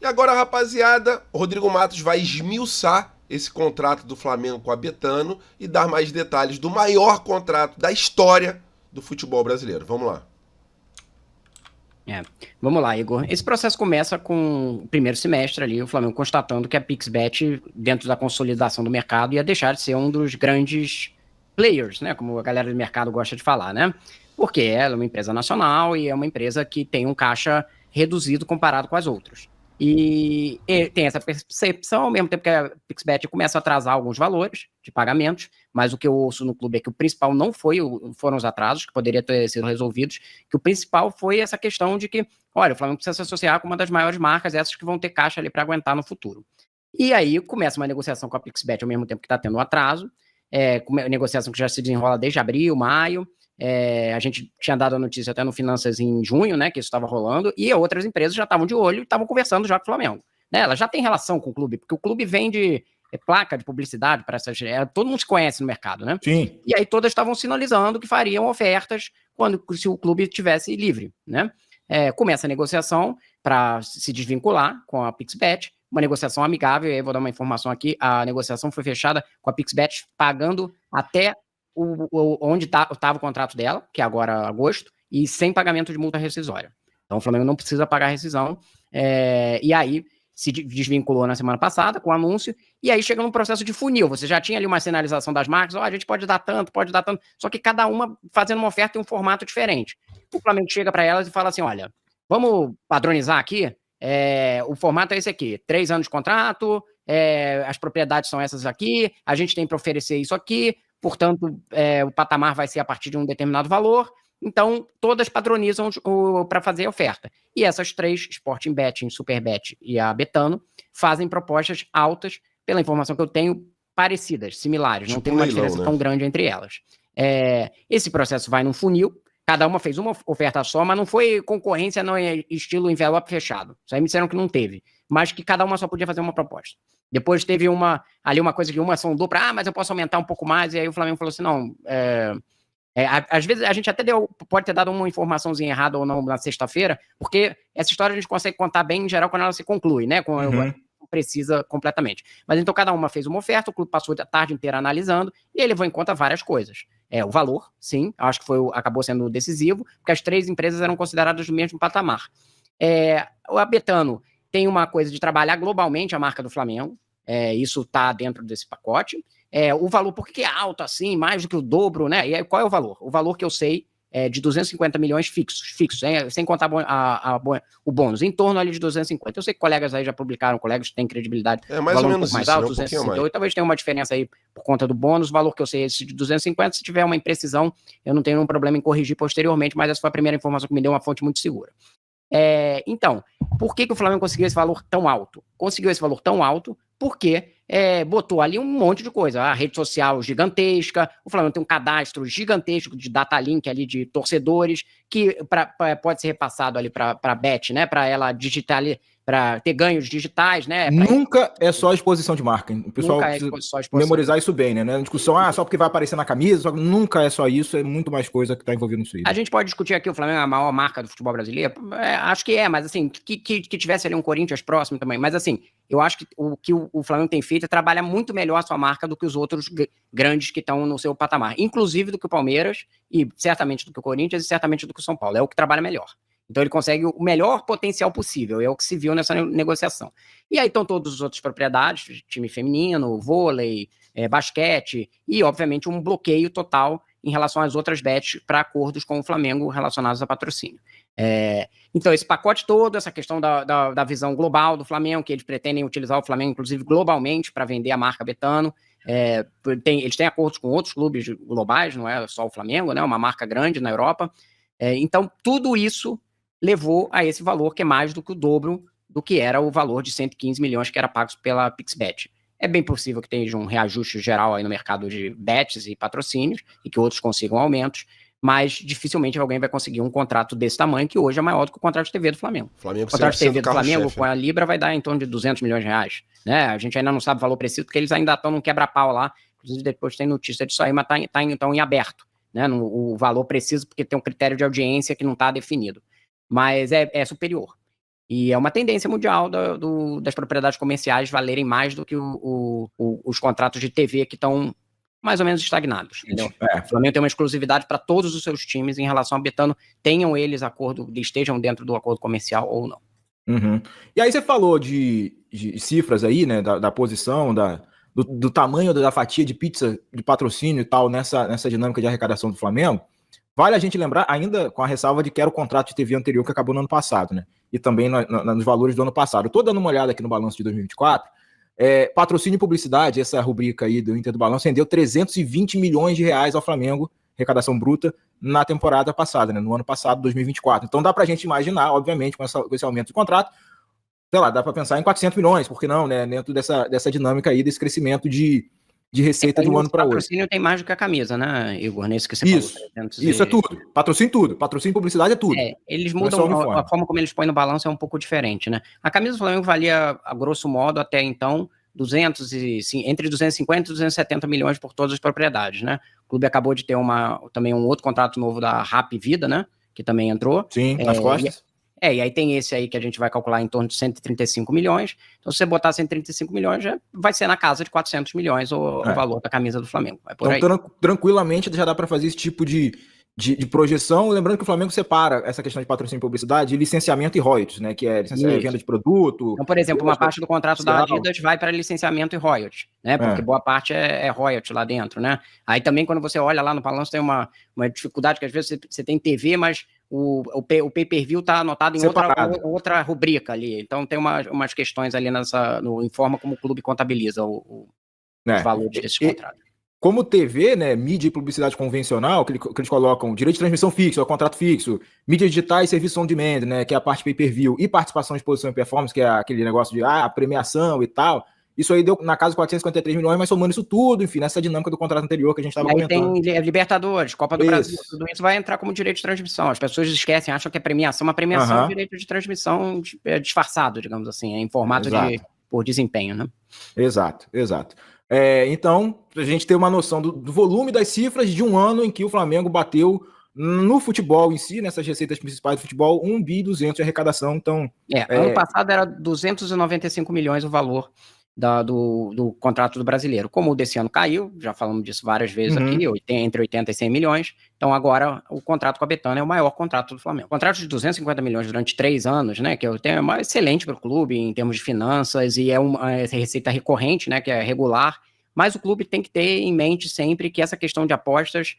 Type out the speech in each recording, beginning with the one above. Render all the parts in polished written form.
agora, rapaziada, o Rodrigo Matos vai esmiuçar esse contrato do Flamengo com a Betano e dar mais detalhes do maior contrato da história do futebol brasileiro. Vamos lá. É. Vamos lá, Igor. Esse processo começa com o primeiro semestre ali, o Flamengo constatando que a PixBet, dentro da consolidação do mercado, ia deixar de ser um dos grandes players, né? Como a galera do mercado gosta de falar, né? Porque ela é uma empresa nacional e é uma empresa que tem um caixa reduzido comparado com as outras. E tem essa percepção, ao mesmo tempo que a PixBet começa a atrasar alguns valores de pagamentos, mas o que eu ouço no clube é que o principal não foram os atrasos, que poderiam ter sido resolvidos, que o principal foi essa questão de que, olha, o Flamengo precisa se associar com uma das maiores marcas, essas que vão ter caixa ali para aguentar no futuro. E aí começa uma negociação com a PixBet ao mesmo tempo que está tendo um atraso, negociação que já se desenrola desde abril, maio. A gente tinha dado a notícia até no Finanças em junho, né, que isso estava rolando, e outras empresas já estavam de olho e estavam conversando já com o Flamengo. Né, ela já tem relação com o clube, porque o clube vende placa de publicidade para essas. Todo mundo se conhece no mercado, né? Sim. E aí todas estavam sinalizando que fariam ofertas se o clube estivesse livre, né? Começa a negociação para se desvincular com a PixBet, uma negociação amigável, e aí vou dar uma informação aqui, a negociação foi fechada com a PixBet pagando até onde estava o contrato dela, que é agora agosto, e sem pagamento de multa rescisória. Então o Flamengo não precisa pagar a rescisão, e aí se desvinculou na semana passada com o anúncio, e aí chega num processo de funil. Você já tinha ali uma sinalização das marcas, a gente pode dar tanto, só que cada uma fazendo uma oferta em um formato diferente. O Flamengo chega para elas e fala assim, olha, vamos padronizar aqui, o formato é esse aqui, 3 anos de contrato, as propriedades são essas aqui, a gente tem para oferecer isso aqui, portanto, o patamar vai ser a partir de um determinado valor, então todas padronizam para fazer a oferta. E essas 3, Sporting Betting, Superbet e a Betano, fazem propostas altas, pela informação que eu tenho, parecidas, similares, não tem uma diferença tão grande entre elas. Esse processo vai num funil, cada uma fez uma oferta só, mas não foi concorrência no estilo envelope fechado. Isso aí me disseram que não teve, mas que cada uma só podia fazer uma proposta. Depois teve uma coisa que uma sondou para, mas eu posso aumentar um pouco mais, e aí o Flamengo falou assim, não, às vezes a gente até pode ter dado uma informaçãozinha errada ou não na sexta-feira, porque essa história a gente consegue contar bem em geral quando ela se conclui, né? Não precisa completamente. Mas então cada uma fez uma oferta, o clube passou a tarde inteira analisando, e ele levou em conta várias coisas. O valor, sim, acho que acabou sendo decisivo, porque as 3 empresas eram consideradas do mesmo patamar. O Betano tem uma coisa de trabalhar globalmente a marca do Flamengo, isso está dentro desse pacote. O valor, por que é alto assim, mais do que o dobro, né? E aí, qual é o valor? O valor que eu sei é de 250 milhões fixos, sem contar o bônus, em torno ali de 250. Eu sei que colegas aí já publicaram, colegas que têm credibilidade. Mais ou menos mais isso, alto, né? 268, talvez tenha uma diferença aí por conta do bônus. O valor que eu sei é esse de 250. Se tiver uma imprecisão, eu não tenho nenhum problema em corrigir posteriormente, mas essa foi a primeira informação que me deu uma fonte muito segura. Então, por que o Flamengo conseguiu esse valor tão alto? Conseguiu esse valor tão alto porque botou ali um monte de coisa. A rede social gigantesca, o Flamengo tem um cadastro gigantesco de data link ali de torcedores, que pode ser repassado ali para a Bet, né? Para ela digitar ali, para ter ganhos digitais, né? Nunca é só exposição de marca. O pessoal precisa memorizar isso bem, né? Não é discussão, só porque vai aparecer na camisa, nunca é só isso, é muito mais coisa que está envolvida nisso aí. A gente pode discutir aqui o Flamengo é a maior marca do futebol brasileiro? Acho que mas assim, que tivesse ali um Corinthians próximo também. Mas assim, eu acho que o que o Flamengo tem feito é trabalhar muito melhor a sua marca do que os outros grandes que estão no seu patamar. Inclusive do que o Palmeiras, e certamente do que o Corinthians, e certamente do que o São Paulo. É o que trabalha melhor. Então ele consegue o melhor potencial possível, é o que se viu nessa negociação. E aí estão todas as outras propriedades, time feminino, vôlei, basquete, e obviamente um bloqueio total em relação às outras bets para acordos com o Flamengo relacionados a patrocínio. Então esse pacote todo, essa questão da visão global do Flamengo, que eles pretendem utilizar o Flamengo inclusive globalmente para vender a marca Betano, eles têm acordos com outros clubes globais, não é só o Flamengo, né? Uma marca grande na Europa. Então tudo isso levou a esse valor que é mais do que o dobro do que era o valor de 115 milhões que era pago pela PixBet. É bem possível que tenha um reajuste geral aí no mercado de bets e patrocínios e que outros consigam aumentos, mas dificilmente alguém vai conseguir um contrato desse tamanho, que hoje é maior do que o contrato de TV do Flamengo. O contrato de TV do Flamengo com a Libra vai dar em torno de 200 milhões de reais. Né? A gente ainda não sabe o valor preciso, porque eles ainda estão num quebra-pau lá, inclusive depois tem notícia disso aí, mas está em aberto. Né? O valor preciso, porque tem um critério de audiência que não está definido. Mas é superior. E é uma tendência mundial das propriedades comerciais valerem mais do que os contratos de TV que estão mais ou menos estagnados, entendeu? O Flamengo tem uma exclusividade para todos os seus times em relação ao Betano, tenham eles estejam dentro do acordo comercial ou não. Uhum. E aí você falou de cifras aí, né, da posição, do tamanho da fatia de pizza de patrocínio e tal nessa dinâmica de arrecadação do Flamengo. Vale a gente lembrar, ainda com a ressalva de que era o contrato de TV anterior que acabou no ano passado, né? E também nos valores do ano passado. Eu tô dando uma olhada aqui no balanço de 2024. Patrocínio e publicidade, essa rubrica aí do Inter do Balanço, rendeu 320 milhões de reais ao Flamengo, arrecadação bruta, na temporada passada, né? No ano passado, 2024. Então dá pra gente imaginar, obviamente, com esse aumento de contrato, sei lá, dá pra pensar em 400 milhões, por que não, né? Dentro dessa dinâmica aí, desse crescimento de receita de um ano para outro. Patrocínio tem mais do que a camisa, né, Igor? Nesse que você falou. Isso é tudo. Patrocínio tudo. Patrocínio e publicidade é tudo. Eles mudam, a forma como eles põem no balanço é um pouco diferente, né? A camisa do Flamengo valia, a grosso modo, até então, entre 250 e 270 milhões por todas as propriedades, né? O clube acabou de ter também um outro contrato novo da Rap Vida, né? Que também entrou. Sim, nas costas. E aí tem esse aí que a gente vai calcular em torno de 135 milhões. Então, se você botar 135 milhões, já vai ser na casa de 400 milhões o valor da camisa do Flamengo. Vai por então, aí. Tranquilamente, já dá para fazer esse tipo de projeção. Lembrando que o Flamengo separa essa questão de patrocínio e publicidade de licenciamento e royalties, né? Que é venda de produto. Então, por exemplo, uma parte do contrato da Adidas vai para licenciamento e royalties, né? Porque boa parte é royalties lá dentro, né? Aí também, quando você olha lá no balanço, tem uma dificuldade que às vezes você tem TV, mas o pay-per-view está anotado em outra rubrica ali. Então tem umas questões ali em forma como o clube contabiliza os valores desses contratos. Como TV, né, mídia e publicidade convencional, que eles colocam direito de transmissão fixo, é o contrato fixo, mídias digitais e serviço on demand, né, que é a parte pay-per-view, e participação, exposição e performance, que é aquele negócio de premiação e tal. Isso aí deu na casa de 453 milhões, mas somando isso tudo, enfim, nessa dinâmica do contrato anterior que a gente estava comentando. Aí tem Libertadores, Copa do Brasil, tudo isso vai entrar como direito de transmissão. As pessoas esquecem, acham que é premiação. Uma premiação é direito de transmissão disfarçado, digamos assim, em formato por desempenho, né? Exato. Então, a gente tem uma noção do volume das cifras de um ano em que o Flamengo bateu no futebol em si, nessas receitas principais do futebol, 1,2 bi de arrecadação. Então, ano passado era 295 milhões o valor do contrato do brasileiro. Como o desse ano caiu, já falamos disso várias vezes aqui, entre 80 e 100 milhões, então agora o contrato com a Betano é o maior contrato do Flamengo. Contrato de 250 milhões durante 3 anos, né, que é mais excelente para o clube em termos de finanças, e é uma receita recorrente, né, que é regular, mas o clube tem que ter em mente sempre que essa questão de apostas,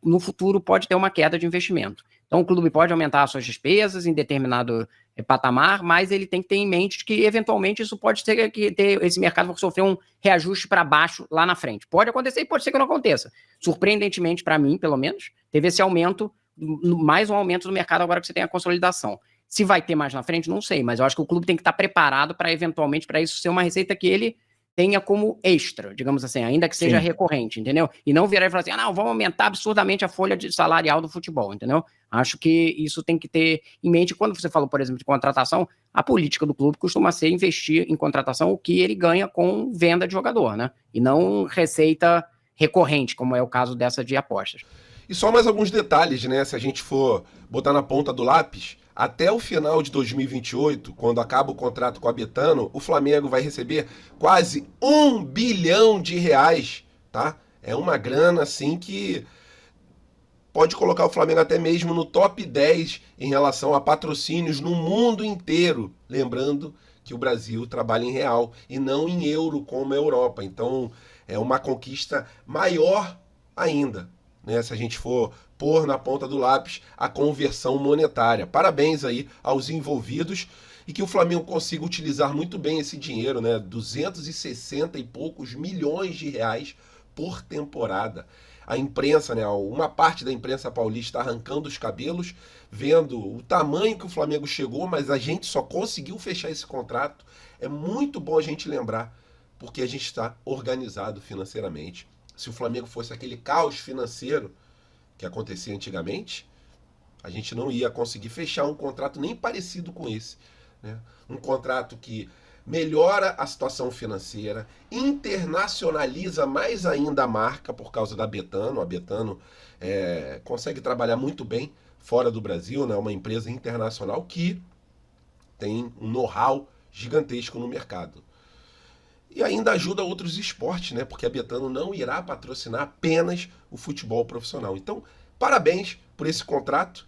no futuro, pode ter uma queda de investimento. Então o clube pode aumentar as suas despesas em determinado patamar, mas ele tem que ter em mente que, eventualmente, isso pode ser que esse mercado vai sofrer um reajuste para baixo lá na frente. Pode acontecer e pode ser que não aconteça. Surpreendentemente, para mim, pelo menos, teve esse aumento, mais um aumento do mercado agora que você tem a consolidação. Se vai ter mais na frente, não sei, mas eu acho que o clube tem que estar preparado para, eventualmente, para isso ser uma receita que ele tenha como extra, digamos assim, ainda que seja recorrente, entendeu? E não virar e falar assim, não, vamos aumentar absurdamente a folha salarial do futebol, entendeu? Acho que isso tem que ter em mente. Quando você falou, por exemplo, de contratação, a política do clube costuma ser investir em contratação o que ele ganha com venda de jogador, né? E não receita recorrente, como é o caso dessa de apostas. E só mais alguns detalhes, né? Se a gente for botar na ponta do lápis, até o final de 2028, quando acaba o contrato com a Betano, o Flamengo vai receber quase 1 bilhão de reais, tá? É uma grana, assim, que pode colocar o Flamengo até mesmo no top 10 em relação a patrocínios no mundo inteiro. Lembrando que o Brasil trabalha em real e não em euro como a Europa. Então, é uma conquista maior ainda, né? Se a gente for pôr na ponta do lápis a conversão monetária. Parabéns aí aos envolvidos e que o Flamengo consiga utilizar muito bem esse dinheiro, né? 260 e poucos milhões de reais por temporada. A imprensa, né? Uma parte da imprensa paulista arrancando os cabelos, vendo o tamanho que o Flamengo chegou, mas a gente só conseguiu fechar esse contrato. É muito bom a gente lembrar, porque a gente está organizado financeiramente. Se o Flamengo fosse aquele caos financeiro que acontecia antigamente, a gente não ia conseguir fechar um contrato nem parecido com esse, né? Um contrato que melhora a situação financeira, internacionaliza mais ainda a marca por causa da Betano. A Betano consegue trabalhar muito bem fora do Brasil, né? Uma empresa internacional que tem um know-how gigantesco no mercado. E ainda ajuda outros esportes, né? Porque a Betano não irá patrocinar apenas o futebol profissional. Então, parabéns por esse contrato.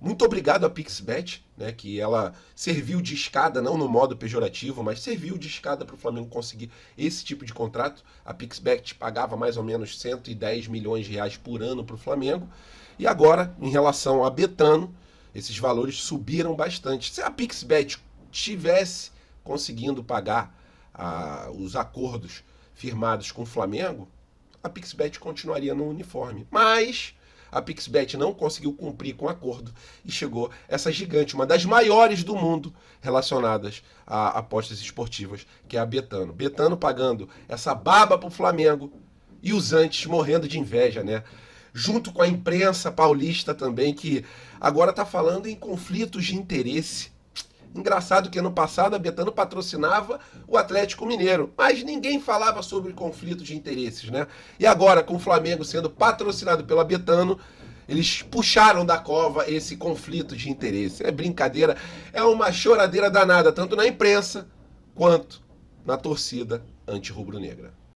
Muito obrigado à PixBet, né? Que ela serviu de escada, não no modo pejorativo, mas serviu de escada para o Flamengo conseguir esse tipo de contrato. A PixBet pagava mais ou menos 110 milhões de reais por ano para o Flamengo. E agora, em relação à Betano, esses valores subiram bastante. Se a PixBet tivesse conseguindo pagar os acordos firmados com o Flamengo, a PixBet continuaria no uniforme. Mas a PixBet não conseguiu cumprir com o acordo e chegou essa gigante, uma das maiores do mundo relacionadas a apostas esportivas, que é a Betano. Betano pagando essa baba pro Flamengo e os antes morrendo de inveja, né? Junto com a imprensa paulista também, que agora está falando em conflitos de interesse. Engraçado que ano passado a Betano patrocinava o Atlético Mineiro, mas ninguém falava sobre conflito de interesses, né? E agora, com o Flamengo sendo patrocinado pela Betano, eles puxaram da cova esse conflito de interesse. É brincadeira, é uma choradeira danada, tanto na imprensa quanto na torcida anti-rubro-negra.